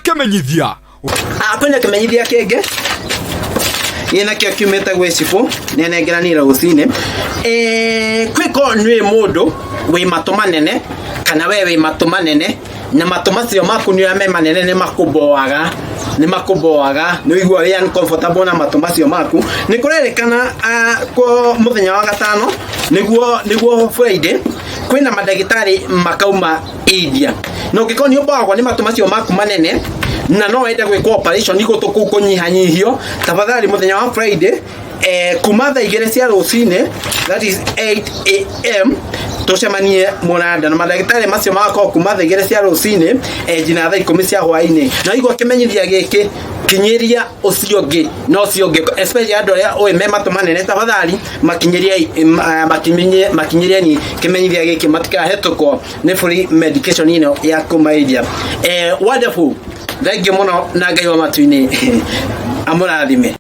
Kemenyithia kwenda kemenyithia kenge yena kya kiumete gwicifu nenengeranira ucine kwiko nwi mundu wi matuma nene kana we wi matuma nene na matuma cio maku ni ame manene ni makuboaga ni igua wi uncomfortable na matuma cio maku ni kurerekana ko muthenya wa gatano niguo Friday kwina madagitari makauma India no gikoni ubagwa ni matuma cio maku manene na no enda gwikwa operation iko tukunyihanyihio tafadhali muthenya wa Friday kuma thaa 2 cia rucine that is 8 am tucemanie Mũranda na madagitari macio magako kuma thaa 2 cia rucine jina thaa 10 cia hwaini na igwa kimenyithia giki kinyiria uciongi no ciongi especially andu aria oe me matuma nene tafadhali makinyiria ni kimenyithia giki matikahetũkwo ni free medication ino ya kumaidia wonderful thank you muno na Ngai wa matu-ini amurathime.